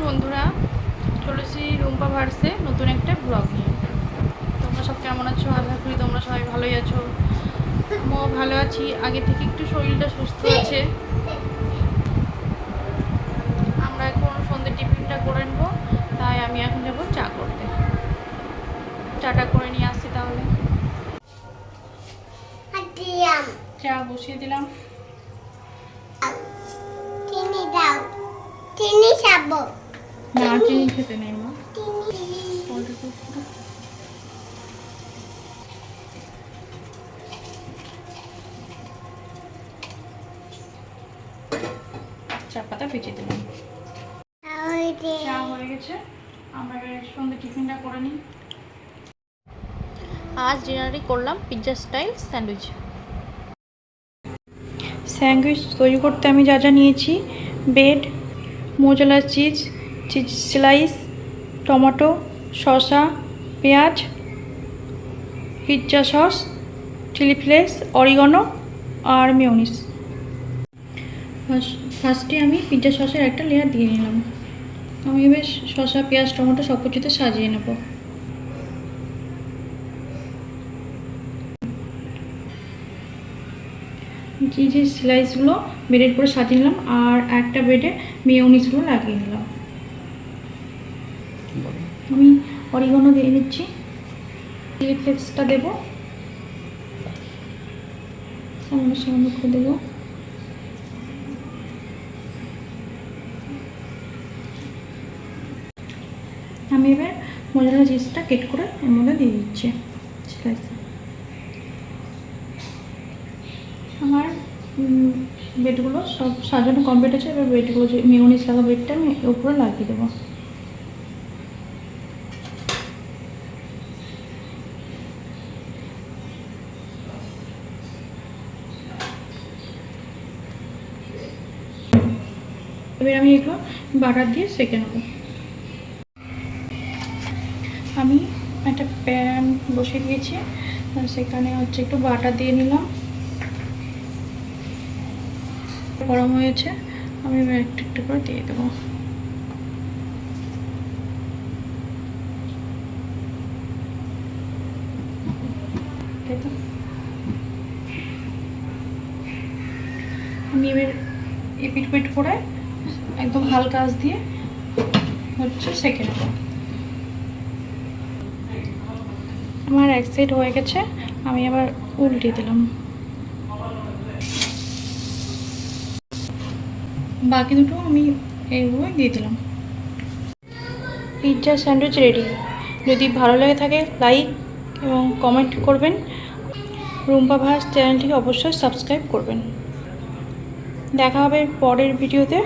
বন্ধুরা, চলেছি রুম্পা ভার্সে নতুন একটা ব্লগ নিয়ে। তোমরা সব কেমন আছো? আশা করি তোমরা সবাই ভালোই আছো। আমিও ভালো আছি। আগে থেকে একটু শরীরটা সুস্থ আছে। আমরা এখন সন্ধ্যে টিফিনটা করে নেবো, তাই আমি এখন যাবো চা করতে। চাটা করে নিয়ে আসছি। তাহলে চা বসিয়ে দিলাম। চিনি দাও, চিনি খাবো না, চিনি খেতে নেই মা। চা পাতা ভিজিয়ে দিলাম। চা হয়ে গেছে, আমরা সন্ধ্যে টিফিনটা করে নিই। আজ ডিনারে করলাম পিৎজা স্টাইল স্যান্ডউইচ। স্যান্ডউইচ তৈরি করতে আমি যা যা নিয়েছি: bread, mozzarella cheese, cheese slice, tomato, শসা, পেঁয়াজ, pizza sauce, chilli flakes, oregano আর মেয়োনিজ। ফার্স্টে আমি পিৎজা সসের একটা লেয়ার দিয়ে নিলাম। আমি বেশ শসা, পেঁয়াজ, টমেটো সব কিছুতে সাজিয়ে নেব। চিজের স্লাইসগুলো ব্রেডের করে সাজিয়ে নিলাম, আর একটা ব্রেডে মেয়োনিজগুলো লাগিয়ে নিলাম। আমি অরিগানো দিয়ে নিচ্ছি, চিলি ফ্লেক্সটা দেবো, সামান্য করে দেবো। আমি এবার মোজারেলা চিজটা কেট করে এর মধ্যে দিয়ে দিচ্ছি স্লাইসে। আমার ব্রেডগুলো সব সাজানো কমপ্লিট আছে। এবার ব্রেডগুলো যে মেয়োনিজ লাগা ব্রেডটা আমি উপরে লাগিয়ে দেবো। এবার আমি এগুলো বাটার দিয়ে সেঁকে নেব। আমি একটা প্যান বসিয়ে দিয়েছি, সেখানে হচ্ছে একটু বাটার দিয়ে নিলাম। গরম হয়েছে, আমি এবার একটু একটু করে দিয়ে দেবো। আমি এবার এপিট পিট করে একদম হালকা আঁচ দিয়ে হচ্ছে সেঁকে নেব। আমার এক সাইড হয়ে গেছে, আমি আবার উল্টে দিলাম। বাকি দুটো আমি এইভাবে দিয়ে দিলাম। Pizza sandwich ready. যদি ভালো লেগে থাকে লাইক এবং কমেন্ট করবেন। রুম্পা ভাস চ্যানেলটিকে অবশ্যই সাবস্ক্রাইব করবেন। দেখা হবে পরের ভিডিওতে।